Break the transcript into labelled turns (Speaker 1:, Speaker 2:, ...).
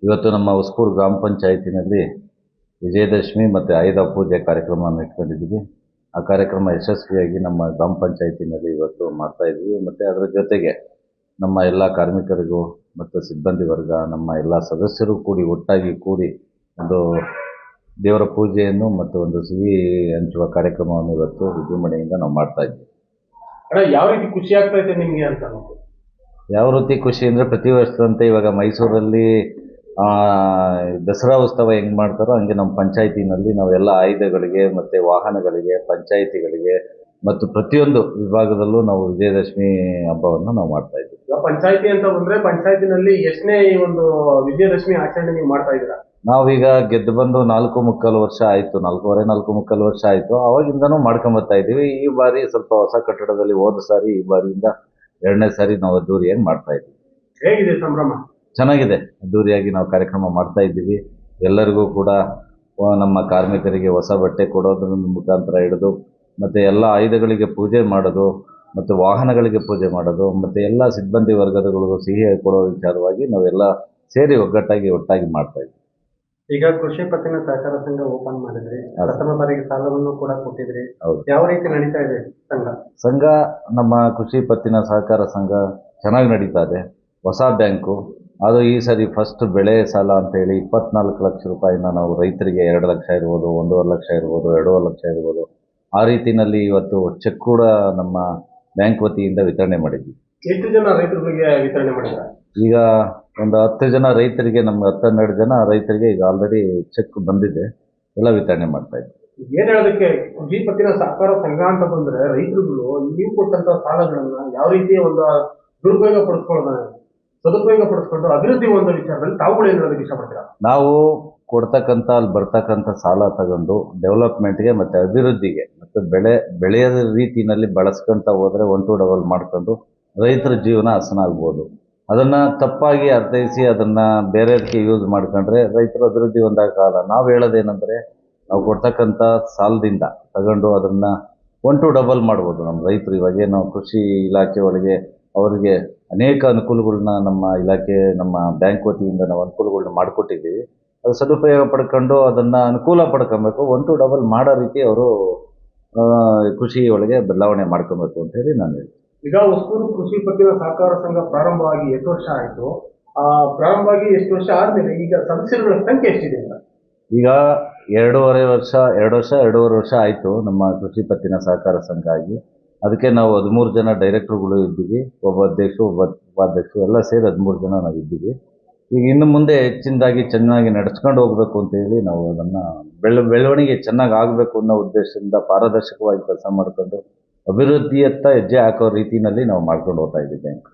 Speaker 1: ಇವತ್ತು ನಮ್ಮ ಹೊಸಪೂರು ಗ್ರಾಮ ಪಂಚಾಯತಿನಲ್ಲಿ ವಿಜಯದಶಮಿ ಮತ್ತು ಆಯುಧ ಪೂಜೆ ಕಾರ್ಯಕ್ರಮವನ್ನು ಇಟ್ಕೊಂಡಿದ್ದೀವಿ. ಆ ಕಾರ್ಯಕ್ರಮ ಯಶಸ್ವಿಯಾಗಿ ನಮ್ಮ ಗ್ರಾಮ ಪಂಚಾಯತಿನಲ್ಲಿ ಇವತ್ತು ಮಾಡ್ತಾ ಇದ್ದೀವಿ. ಮತ್ತು ಅದರ ಜೊತೆಗೆ ನಮ್ಮ ಎಲ್ಲ ಕಾರ್ಮಿಕರಿಗೂ ಮತ್ತು ಸಿಬ್ಬಂದಿ ವರ್ಗ, ನಮ್ಮ ಎಲ್ಲ ಸದಸ್ಯರು ಒಟ್ಟಾಗಿ ಕೂಡಿ ಒಂದು ದೇವರ ಪೂಜೆಯನ್ನು ಮತ್ತು ಒಂದು ಸಿಹಿ ಹಂಚುವ ಕಾರ್ಯಕ್ರಮವನ್ನು ಇವತ್ತು ವಿಜೃಂಭಣೆಯಿಂದ ನಾವು ಮಾಡ್ತಾ ಇದ್ದೀವಿ.
Speaker 2: ಯಾವ ರೀತಿ ಖುಷಿ ಆಗ್ತಾ ಇದೆ ನಿಮಗೆ ಅಂತ?
Speaker 1: ಯಾವ ರೀತಿ ಖುಷಿ ಅಂದರೆ, ಪ್ರತಿ ವರ್ಷದಂತೆ ಇವಾಗ ಮೈಸೂರಲ್ಲಿ ದಸರಾ ಉತ್ಸವ ಹೆಂಗೆ ಮಾಡ್ತಾರೋ ಹಂಗೆ ನಮ್ಮ ಪಂಚಾಯತಿನಲ್ಲಿ ನಾವೆಲ್ಲ ಆಯುಧಗಳಿಗೆ ಮತ್ತು ವಾಹನಗಳಿಗೆ, ಪಂಚಾಯತಿಗಳಿಗೆ ಮತ್ತು ಪ್ರತಿಯೊಂದು ವಿಭಾಗದಲ್ಲೂ ನಾವು ವಿಜಯದಶಮಿ ಹಬ್ಬವನ್ನು ನಾವು ಮಾಡ್ತಾ ಇದ್ದೀವಿ.
Speaker 2: ಪಂಚಾಯತಿ ಅಂತ ಬಂದ್ರೆ ಪಂಚಾಯತಿನಲ್ಲಿ ಎಷ್ಟನೇ ಈ ಒಂದು ವಿಜಯದಶಮಿ ಆಚರಣೆ ನೀವು ಮಾಡ್ತಾ ಇದ್ದೀರಾ?
Speaker 1: ನಾವೀಗ ಗೆದ್ದು ಬಂದು 4.75 ವರ್ಷ ಆಯಿತು, 4.25 ವರ್ಷ ಆಯಿತು. ಅವಾಗಿಂದನೂ ಮಾಡ್ಕೊಂಬರ್ತಾ ಇದ್ದೀವಿ. ಈ ಬಾರಿ ಸ್ವಲ್ಪ ಹೊಸ ಕಟ್ಟಡದಲ್ಲಿ ಹೋದ ಸಾರಿ, ಈ ಬಾರಿಯಿಂದ 2ನೇ ಸಾರಿ ನಾವು ಅದ್ದೂರಿಯಾಗಿ ಮಾಡ್ತಾ ಇದ್ದೀವಿ.
Speaker 2: ಹೇಗಿದೆ ಸಂಭ್ರಮ?
Speaker 1: ಚೆನ್ನಾಗಿದೆ. ಅದ್ದೂರಿಯಾಗಿ ನಾವು ಕಾರ್ಯಕ್ರಮ ಮಾಡ್ತಾ ಇದ್ದೀವಿ. ಎಲ್ಲರಿಗೂ ಕೂಡ ನಮ್ಮ ಕಾರ್ಮಿಕರಿಗೆ ಹೊಸ ಬಟ್ಟೆ ಕೊಡೋದ್ರ ಮುಖಾಂತರ ಹಿಡಿದು ಮತ್ತು ಎಲ್ಲ ಆಯುಧಗಳಿಗೆ ಪೂಜೆ ಮಾಡೋದು ಮತ್ತು ವಾಹನಗಳಿಗೆ ಪೂಜೆ ಮಾಡೋದು ಮತ್ತು ಎಲ್ಲ ಸಿಬ್ಬಂದಿ ವರ್ಗದಗಳಿಗೂ ಸಿಹಿ ಕೊಡೋ ವಿಚಾರವಾಗಿ ನಾವೆಲ್ಲ ಸೇರಿ ಒಟ್ಟಾಗಿ ಮಾಡ್ತಾ ಇದ್ದೀವಿ.
Speaker 2: ಈಗ ಕೃಷಿ ಪತ್ತಿನ ಸಹಕಾರ ಸಂಘ ಓಪನ್ ಮಾಡಿದ್ರಿ, ಪ್ರಥಮ ಬಾರಿಗೆ ಸಾಲವನ್ನು ಕೂಡ ಕೊಟ್ಟಿದ್ರಿ.
Speaker 1: ಹೌದು.
Speaker 2: ಯಾವ ರೀತಿ ನಡೀತಾ ಇದೆ
Speaker 1: ಸಂಘ? ನಮ್ಮ ಕೃಷಿ ಪತ್ತಿನ ಸಹಕಾರ ಸಂಘ ಚೆನ್ನಾಗಿ ನಡೀತಾ ಇದೆ. ಹೊಸ ಬ್ಯಾಂಕು ಅದು ಈ ಸರಿ ಫಸ್ಟ್ ಬೆಳೆ ಸಾಲ ಅಂತೇಳಿ 24 ಲಕ್ಷ ರೂಪಾಯಿನ ನಾವು ರೈತರಿಗೆ 2 ಲಕ್ಷ ಇರ್ಬೋದು, 1.5 ಲಕ್ಷ ಇರ್ಬೋದು, 2.5 ಲಕ್ಷ ಇರ್ಬೋದು, ಆ ರೀತಿಯಲ್ಲಿ ಇವತ್ತು ಚೆಕ್ ಕೂಡ ನಮ್ಮ ಬ್ಯಾಂಕ್ ವತಿಯಿಂದ ವಿತರಣೆ ಮಾಡಿದ್ವಿ.
Speaker 2: ಎಷ್ಟು ಜನ ರೈತರಿಗೆ ವಿತರಣೆ ಮಾಡಿದ್ದಾರೆ?
Speaker 1: ಈಗ ಒಂದು 10 ಜನ ರೈತರಿಗೆ, ನಮ್ಮ 10-12 ಜನ ರೈತರಿಗೆ ಈಗ ಆಲ್ರೆಡಿ ಚೆಕ್ ಬಂದಿದೆ. ಎಲ್ಲ ವಿತರಣೆ ಮಾಡ್ತಾ ಇದ್ವಿ.
Speaker 2: ಏನ್ ಹೇಳೋದಕ್ಕೆ, ಕೃಷಿ ಪತ್ತಿನ ಸಹಕಾರ ಸಂಘ ಅಂತ ಬಂದ್ರೆ ರೈತರುಗಳು ನೀವು ಕೊಟ್ಟಂತ ಸಾಲಗಳನ್ನ ಯಾವ ರೀತಿ ಒಂದು ದುರುಪಯೋಗ ಪಡಿಸ್ಕೊಳ್ಳೋದನ್ನ ಸದುಪಯೋಗ ಪಡಿಸ್ಕೊಂಡು ಅಭಿವೃದ್ಧಿ ಒಂದು ವಿಚಾರದಲ್ಲಿ ತಾವುಗಳು ಏನು ಹೇಳೋದಕ್ಕೆ ಇಷ್ಟಪಡ್ತೀರಾ?
Speaker 1: ನಾವು ಕೊಡ್ತಕ್ಕಂಥ ಅಲ್ಲಿ ಬರ್ತಕ್ಕಂಥ ಸಾಲ ತಗೊಂಡು ಡೆವಲಪ್ಮೆಂಟ್ಗೆ ಮತ್ತು ಅಭಿವೃದ್ಧಿಗೆ ಮತ್ತು ಬೆಳೆಯ ರೀತಿಯಲ್ಲಿ ಬಳಸ್ಕೊಂತ ಹೋದರೆ 1 to ಡಬಲ್ ಮಾಡ್ಕೊಂಡು ರೈತರ ಜೀವನ ಹಸನಾಗ್ಬೋದು. ಅದನ್ನು ತಪ್ಪಾಗಿ ಅರ್ಥೈಸಿ ಅದನ್ನು ಬೇರೆದಕ್ಕೆ ಯೂಸ್ ಮಾಡ್ಕೊಂಡ್ರೆ ರೈತರು ಅಭಿವೃದ್ಧಿ ಹೊಂದಕ್ಕಾಗಲ್ಲ. ನಾವು ಹೇಳೋದೇನೆಂದರೆ, ನಾವು ಕೊಡ್ತಕ್ಕಂಥ ಸಾಲದಿಂದ ತಗೊಂಡು ಅದನ್ನು 1 to ಡಬಲ್ ಮಾಡ್ಬೋದು. ನಮ್ಮ ರೈತರು ಇವಾಗೇನು ಕೃಷಿ ಇಲಾಖೆ ಒಳಗೆ ಅವರಿಗೆ ಅನೇಕ ಅನುಕೂಲಗಳನ್ನ ನಮ್ಮ ಇಲಾಖೆ, ನಮ್ಮ ಬ್ಯಾಂಕ್ ವತಿಯಿಂದ ನಾವು ಅನುಕೂಲಗಳನ್ನ ಮಾಡಿಕೊಟ್ಟಿದ್ದೀವಿ. ಅದು ಸದುಪಯೋಗ ಪಡ್ಕೊಂಡು ಅದನ್ನು ಅನುಕೂಲ ಪಡ್ಕೊಬೇಕು. 1 to ಡಬಲ್ ಮಾಡೋ ರೀತಿ ಅವರು ಕೃಷಿ ಒಳಗೆ ಬದಲಾವಣೆ ಮಾಡ್ಕೊಬೇಕು ಅಂತ ಹೇಳಿ ನಾನು ಹೇಳ್ತೀನಿ.
Speaker 2: ಈಗ ಹೊಸಪೂರು ಕೃಷಿ ಪತ್ತಿನ ಸಹಕಾರ ಸಂಘ ಪ್ರಾರಂಭವಾಗಿ ಎಷ್ಟು ವರ್ಷ ಆಯಿತು? ಪ್ರಾರಂಭವಾಗಿ ಎಷ್ಟು ವರ್ಷ ಆದ್ಮೇಲೆ ಈಗ ಸದಸ್ಯರುಗಳ ಸಂಖ್ಯೆ ಎಷ್ಟಿದೆ ಅಂತ?
Speaker 1: ಈಗ 2 ವರ್ಷ ಆಯಿತು ನಮ್ಮ ಕೃಷಿ ಪತ್ತಿನ ಸಹಕಾರ ಸಂಘ ಆಗಿ. ಅದಕ್ಕೆ ನಾವು 13 ಜನ ಡೈರೆಕ್ಟರ್ಗಳು ಇದ್ದೀವಿ. ಒಬ್ಬ ಅಧ್ಯಕ್ಷರು, ಒಬ್ಬ ಉಪಾಧ್ಯಕ್ಷರು, ಎಲ್ಲ ಸೇರಿ 13 ಜನ ನಾವು ಇದ್ದೀವಿ. ಈಗ ಇನ್ನು ಮುಂದೆ ಹೆಚ್ಚಿನದಾಗಿ ಚೆನ್ನಾಗಿ ನಡೆಸ್ಕೊಂಡು ಹೋಗಬೇಕು ಅಂತೇಳಿ ನಾವು ಅದನ್ನು ಬೆಳವಣಿಗೆ ಚೆನ್ನಾಗಿ ಆಗಬೇಕು ಅನ್ನೋ ಉದ್ದೇಶದಿಂದ ಪಾರದರ್ಶಕವಾಗಿ ಕೆಲಸ ಮಾಡಿಕೊಂಡು ಅಭಿವೃದ್ಧಿಯತ್ತ ಹೆಜ್ಜೆ ಹಾಕೋ ರೀತಿಯಲ್ಲಿ ನಾವು ಮಾಡ್ಕೊಂಡು ಹೋಗ್ತಾ ಇದ್ದೀವಿ ಬ್ಯಾಂಕ್.